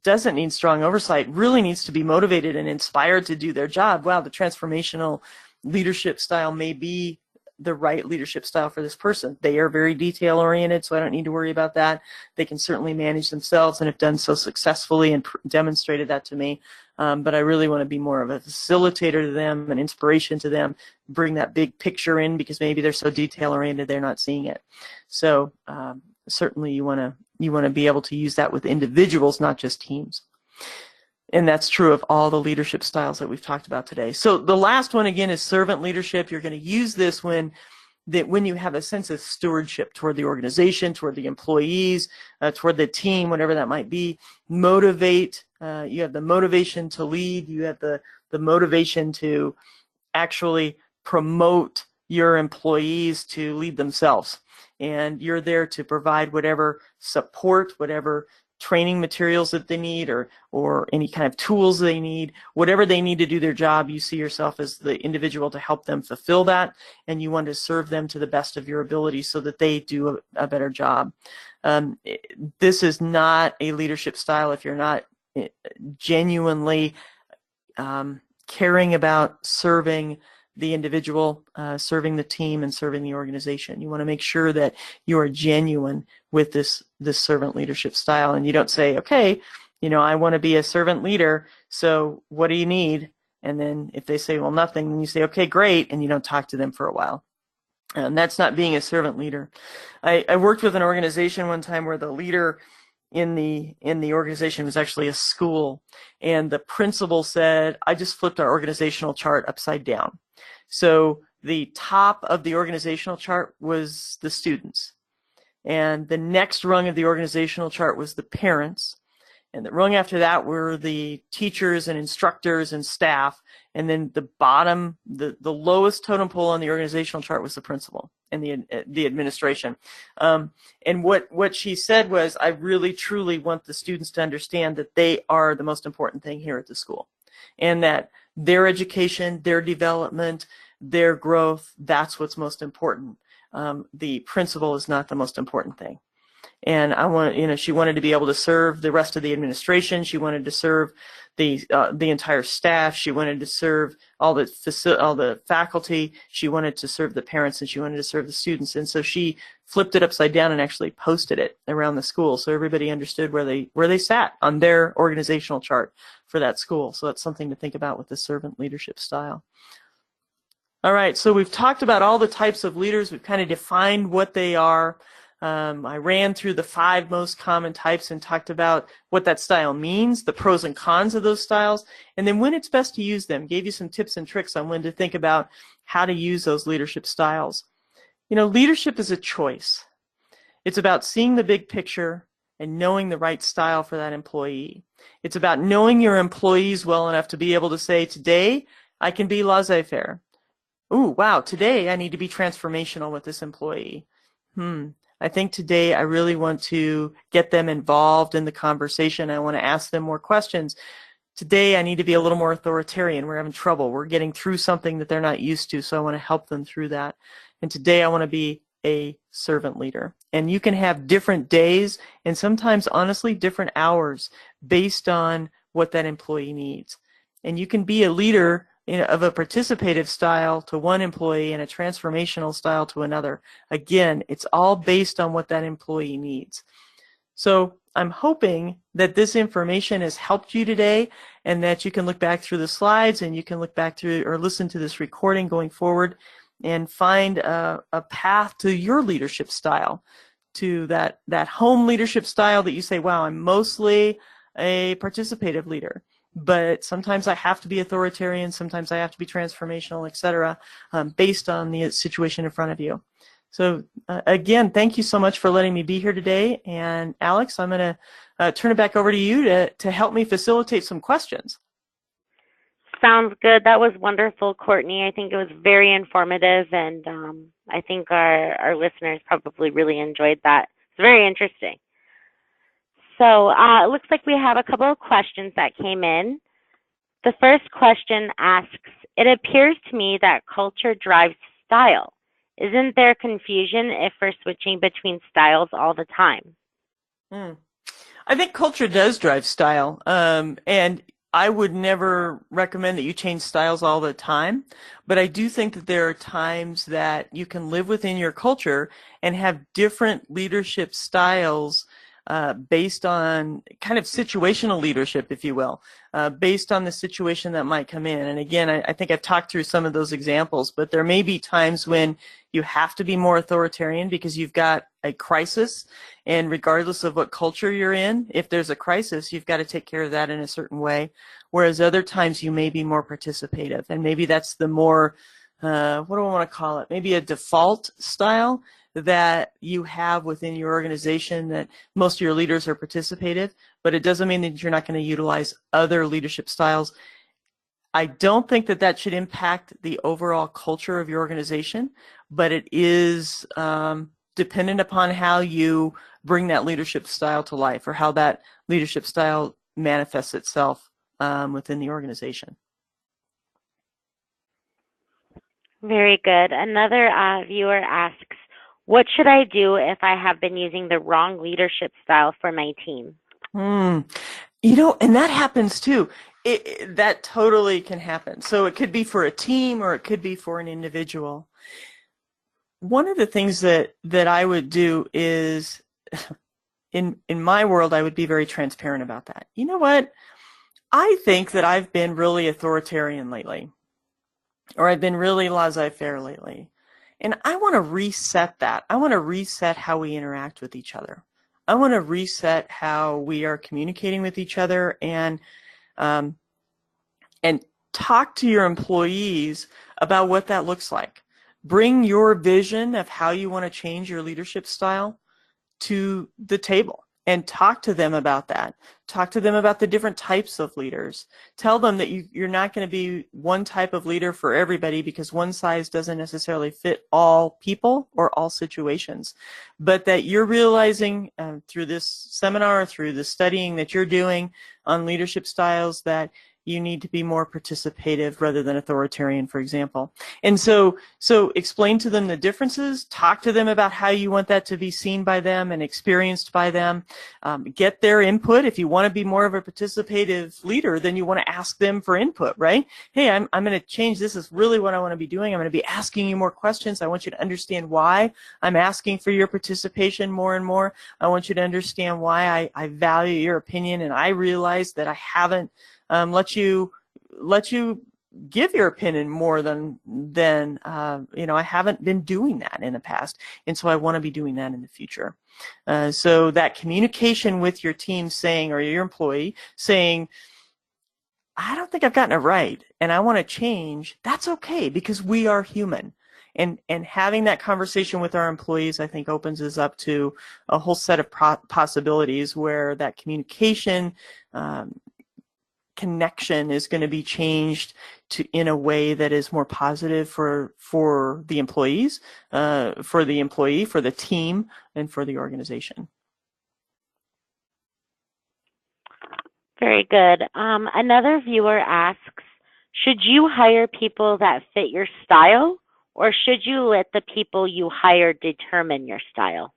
doesn't need strong oversight, really needs to be motivated and inspired to do their job. Wow, the transformational leadership style may be the right leadership style for this person. They are very detail oriented, so I don't need to worry about that. They can certainly manage themselves and have done so successfully and demonstrated that to me. But I really want to be more of a facilitator to them, an inspiration to them, bring that big picture in, because maybe they're so detail oriented they're not seeing it. So certainly you want to be able to use that with individuals, not just teams. And that's true of all the leadership styles that we've talked about today. So the last one, again, is servant leadership. You're going to use this when you have a sense of stewardship toward the organization, toward the employees, toward the team, whatever that might be. Motivate. You have the motivation to lead. You have the motivation to actually promote your employees to lead themselves. And you're there to provide whatever support, whatever training materials that they need, or any kind of tools they need, whatever they need to do their job. You see yourself as the individual to help them fulfill that, and you want to serve them to the best of your ability so that they do a better job. This is not a leadership style if you're not genuinely caring about serving the individual, serving the team, and serving the organization. You want to make sure that you are genuine with this servant leadership style, and you don't say, okay, I want to be a servant leader, so what do you need? And then if they say, well, nothing, then you say, okay, great, and you don't talk to them for a while. And that's not being a servant leader. I worked with an organization one time where the leader in the organization was actually a school, and the principal said, I just flipped our organizational chart upside down. So the top of the organizational chart was the students, and the next rung of the organizational chart was the parents, and the rung after that were the teachers and instructors and staff, and then the bottom, the lowest totem pole on the organizational chart was the principal. and the administration. And what she said was, I really truly want the students to understand that they are the most important thing here at the school, and that their education, their development, their growth, that's what's most important. The principal is not the most important thing. And she wanted to be able to serve the rest of the administration. She wanted to serve the entire staff. She wanted to serve all the faculty. She wanted to serve the parents, and she wanted to serve the students. And so she flipped it upside down and actually posted it around the school, so everybody understood where they sat on their organizational chart for that school. So that's something to think about with the servant leadership style. All right, so we've talked about all the types of leaders. We've kind of defined what they are. I ran through the 5 most common types and talked about what that style means, the pros and cons of those styles, and then when it's best to use them. Gave you some tips and tricks on when to think about how to use those leadership styles. Leadership is a choice. It's about seeing the big picture and knowing the right style for that employee. It's about knowing your employees well enough to be able to say, today I can be laissez-faire. Ooh, wow, today I need to be transformational with this employee. I think today I really want to get them involved in the conversation. I want to ask them more questions. Today I need to be a little more authoritarian. We're having trouble. We're getting through something that they're not used to, so I want to help them through that. And today I want to be a servant leader. And you can have different days and sometimes, honestly, different hours based on what that employee needs. And you can be a leader of a participative style to one employee and a transformational style to another. Again, it's all based on what that employee needs. So I'm hoping that this information has helped you today, and that you can look back through the slides, and you can look back through or listen to this recording going forward and find a path to your leadership style, to that home leadership style that you say, wow, I'm mostly a participative leader, but sometimes I have to be authoritarian, sometimes I have to be transformational, etc., based on the situation in front of you. So again, thank you so much for letting me be here today. And Alex, I'm going to turn it back over to you to help me facilitate some questions. Sounds good. That was wonderful, Courtney. I think it was very informative, and I think our listeners probably really enjoyed that. It's very interesting. So it looks like we have a couple of questions that came in. The first question asks, it appears to me that culture drives style. Isn't there confusion if we're switching between styles all the time? I think culture does drive style, and I would never recommend that you change styles all the time, but I do think that there are times that you can live within your culture and have different leadership styles based on kind of situational leadership, if you will, based on the situation that might come in. And again, I think I've talked through some of those examples, but there may be times when you have to be more authoritarian because you've got a crisis, and regardless of what culture you're in, if there's a crisis, you've got to take care of that in a certain way, whereas other times you may be more participative, and maybe that's the more, what do I want to call it, maybe a default style that you have within your organization, that most of your leaders are participative, but it doesn't mean that you're not going to utilize other leadership styles. I don't think that that should impact the overall culture of your organization, but it is dependent upon how you bring that leadership style to life, or how that leadership style manifests itself within the organization. Very good. Another viewer asks, what should I do if I have been using the wrong leadership style for my team? You know, and that happens too. That totally can happen. So it could be for a team, or it could be for an individual. One of the things that I would do is, in my world, I would be very transparent about that. You know what? I think that I've been really authoritarian lately, or I've been really laissez-faire lately. And I want to reset that. I want to reset how we interact with each other. I want to reset how we are communicating with each other, and talk to your employees about what that looks like. Bring your vision of how you want to change your leadership style to the table, and talk to them about that. Talk to them about the different types of leaders. Tell them that you're not going to be one type of leader for everybody, because one size doesn't necessarily fit all people or all situations. But that you're realizing through this seminar, through the studying that you're doing on leadership styles, that you need to be more participative rather than authoritarian, for example. And so explain to them the differences, talk to them about how you want that to be seen by them and experienced by them. Get their input. If you want to be more of a participative leader, then you want to ask them for input, right? Hey, I'm going to change. This is really what I want to be doing. I'm going to be asking you more questions. I want you to understand why I'm asking for your participation more and more. I want you to understand why I value your opinion, and I realize that I haven't let you give your opinion more than I haven't been doing that in the past, and so I want to be doing that in the future. So that communication with your team saying, or your employee saying, I don't think I've gotten it right and I want to change, that's okay, because we are human. And having that conversation with our employees, I think, opens us up to a whole set of possibilities where that communication connection is going to be changed in a way that is more positive for the employees, for the employee, for the team, and for the organization. Very good. Another viewer asks, should you hire people that fit your style, or should you let the people you hire determine your style?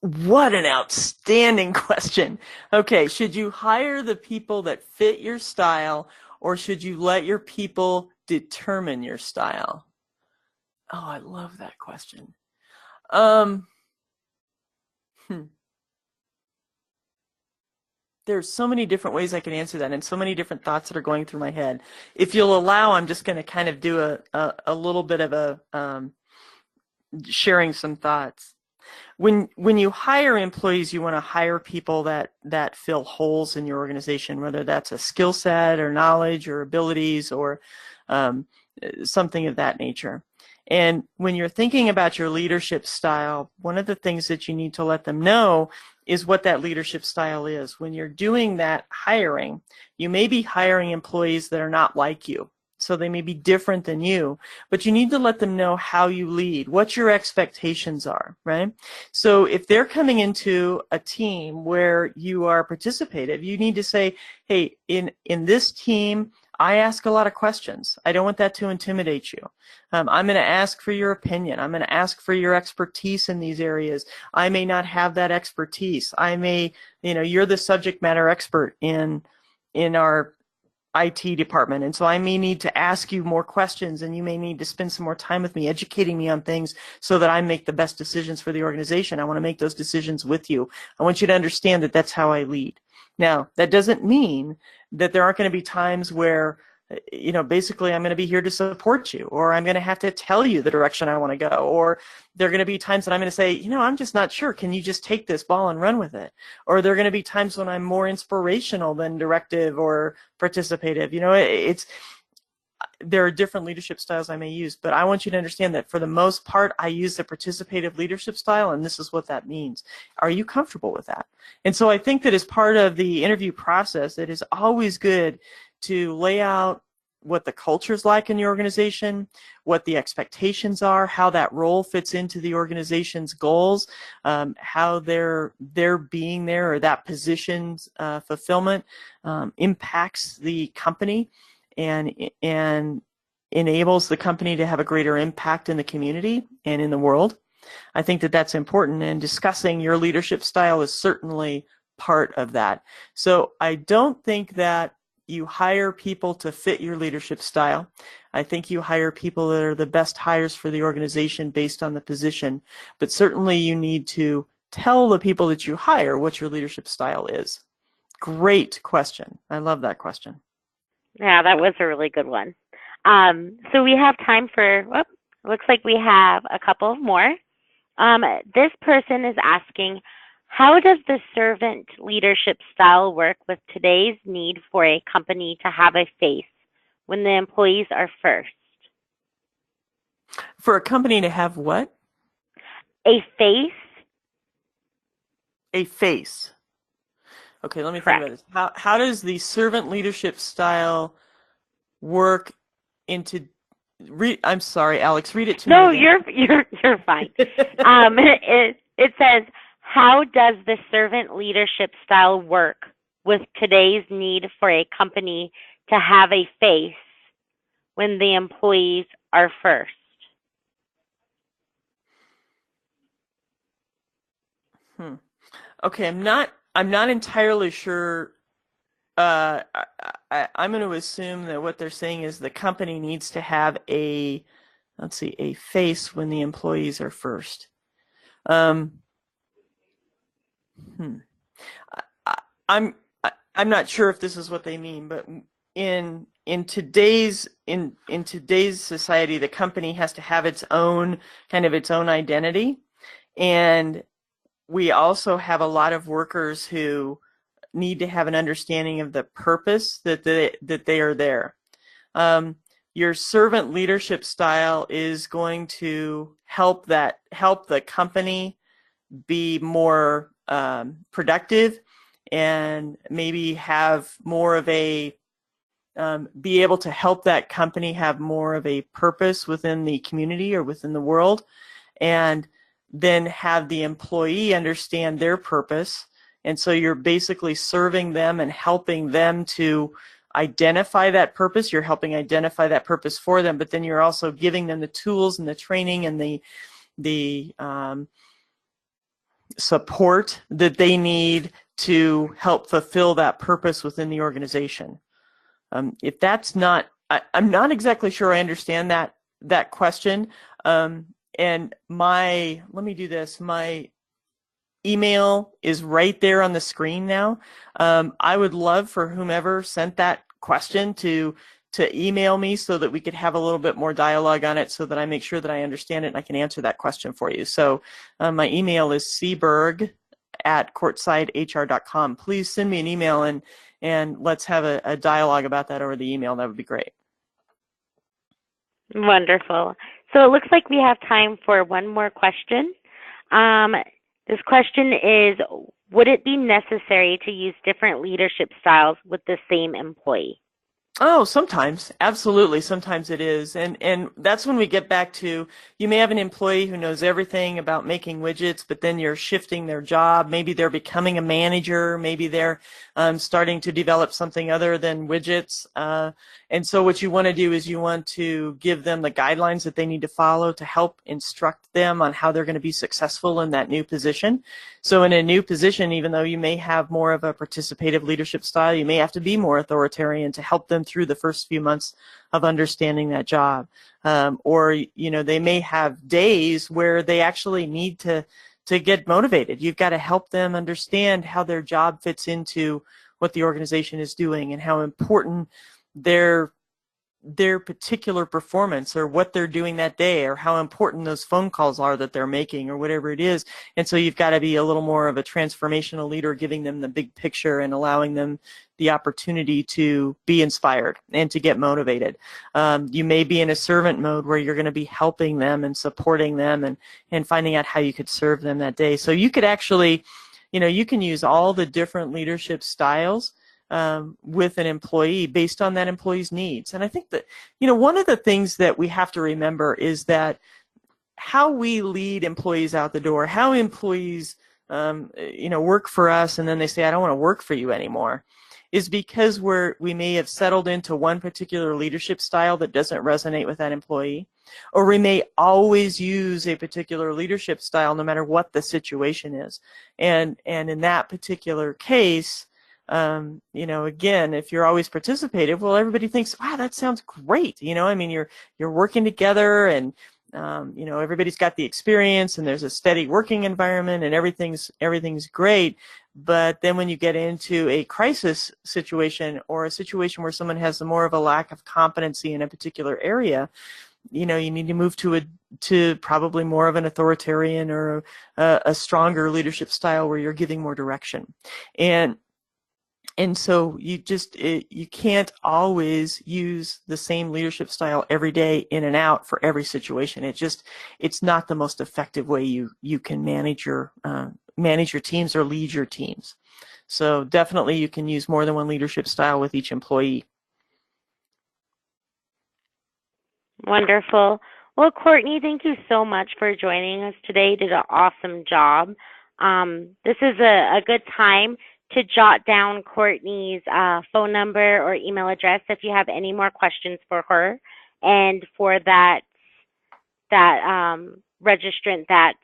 What an outstanding question. Okay, should you hire the people that fit your style, or should you let your people determine your style? Oh, I love that question. There's so many different ways I can answer that, and so many different thoughts that are going through my head. If you'll allow, I'm just going to kind of do a little bit of a sharing some thoughts. When you hire employees, you want to hire people that fill holes in your organization, whether that's a skill set or knowledge or abilities or something of that nature. And when you're thinking about your leadership style, one of the things that you need to let them know is what that leadership style is. When you're doing that hiring, you may be hiring employees that are not like you. So they may be different than you, but you need to let them know how you lead, what your expectations are, right? So if they're coming into a team where you are participative, you need to say, hey, in this team, I ask a lot of questions. I don't want that to intimidate you. I'm going to ask for your opinion. I'm going to ask for your expertise in these areas. I may not have that expertise. I may, you're the subject matter expert in our IT department, and so I may need to ask you more questions, and you may need to spend some more time with me educating me on things so that I make the best decisions for the organization. I want to make those decisions with you. I want you to understand that that's how I lead. Now, that doesn't mean that there aren't going to be times where basically I'm going to be here to support you, or I'm going to have to tell you the direction I want to go, or there are going to be times that I'm going to say, I'm just not sure. Can you just take this ball and run with it? Or there are going to be times when I'm more inspirational than directive or participative. There are different leadership styles I may use, but I want you to understand that for the most part, I use the participative leadership style, and this is what that means. Are you comfortable with that? And so I think that as part of the interview process, it is always good to lay out what the culture is like in your organization, what the expectations are, how that role fits into the organization's goals, how their being there or that position's fulfillment impacts the company and enables the company to have a greater impact in the community and in the world. I think that that's important, and discussing your leadership style is certainly part of that. So I don't think that you hire people to fit your leadership style. I think you hire people that are the best hires for the organization based on the position, but certainly you need to tell the people that you hire what your leadership style is. Great question. I love that question. Yeah, that was a really good one. So we have time for, looks like we have a couple more. This person is asking, how does the servant leadership style work with today's need for a company to have a face when the employees are first? For a company to have what? A face. A face. Okay, let me think Correct. about this. How does the servant leadership style work into I'm sorry, Alex, read it to No, me again. you're fine. It says, how does the servant leadership style work with today's need for a company to have a face when the employees are first? Okay, I'm not entirely sure. I'm going to assume that what they're saying is the company needs to have a, let's see, a face when the employees are first. Um, hmm. I, I'm I'm not sure if this is what they mean, but in today's society, the company has to have its own its own identity, and we also have a lot of workers who need to have an understanding of the purpose that they are there. Your servant leadership style is going to help the company be more productive and maybe have more of a be able to help that company have more of a purpose within the community or within the world, and then have the employee understand their purpose. And so you're basically serving them and helping them to identify that purpose. You're helping identify that purpose for them, but then you're also giving them the tools and the training and the support that they need to help fulfill that purpose within the organization. If that's not, I'm not exactly sure I understand that question. And let me do this. My email is right there on the screen now. I would love for whomever sent that question to email me so that we could have a little bit more dialogue on it, so that I make sure that I understand it and I can answer that question for you. So my email is cberg@courtsidehr.com. Please send me an email and let's have a dialogue about that over the email. That would be great. Wonderful. So it looks like we have time for one more question. This question is, would it be necessary to use different leadership styles with the same employee? Oh, sometimes. Absolutely. Sometimes it is. And that's when we get back to, you may have an employee who knows everything about making widgets, but then you're shifting their job. Maybe they're becoming a manager. Maybe they're starting to develop something other than widgets. And so what you want to do is you want to give them the guidelines that they need to follow to help instruct them on how they're going to be successful in that new position. So in a new position, even though you may have more of a participative leadership style, you may have to be more authoritarian to help them through the first few months of understanding that job. Or, they may have days where they actually need to get motivated. You've got to help them understand how their job fits into what the organization is doing and how important their particular performance or what they're doing that day, or how important those phone calls are that they're making, or whatever it is. And so you've got to be a little more of a transformational leader, giving them the big picture and allowing them the opportunity to be inspired and to get motivated. You may be in a servant mode where you're going to be helping them and supporting them and finding out how you could serve them that day. So you could actually, you can use all the different leadership styles with an employee based on that employee's needs. And I think that, one of the things that we have to remember is that how we lead employees out the door, how employees, work for us and then they say, I don't want to work for you anymore, is because we may have settled into one particular leadership style that doesn't resonate with that employee, or we may always use a particular leadership style no matter what the situation is. And in that particular case, again, if you're always participative, well, everybody thinks, wow, that sounds great. You're working together and, everybody's got the experience and there's a steady working environment and everything's great. But then when you get into a crisis situation or a situation where someone has more of a lack of competency in a particular area, you need to move to probably more of an authoritarian or a stronger leadership style where you're giving more direction. And so you can't always use the same leadership style every day in and out for every situation. It's not the most effective way you can manage your manage your teams or lead your teams. So definitely you can use more than one leadership style with each employee. Wonderful. Well, Courtney, thank you so much for joining us today. You did an awesome job. This is a good time to jot down Courtney's phone number or email address if you have any more questions for her. And for that registrant that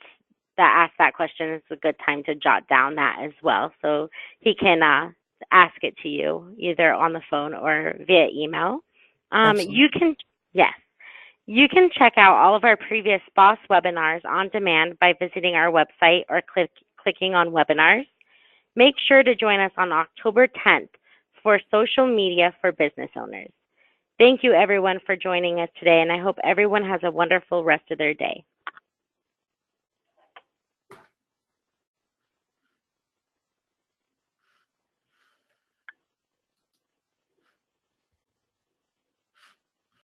asked that question, it's a good time to jot down that as well, so he can ask it to you either on the phone or via email. You can check out all of our previous BOSS webinars on demand by visiting our website or clicking on webinars. Make sure to join us on October 10th for social media for business owners. Thank you everyone for joining us today, and I hope everyone has a wonderful rest of their day.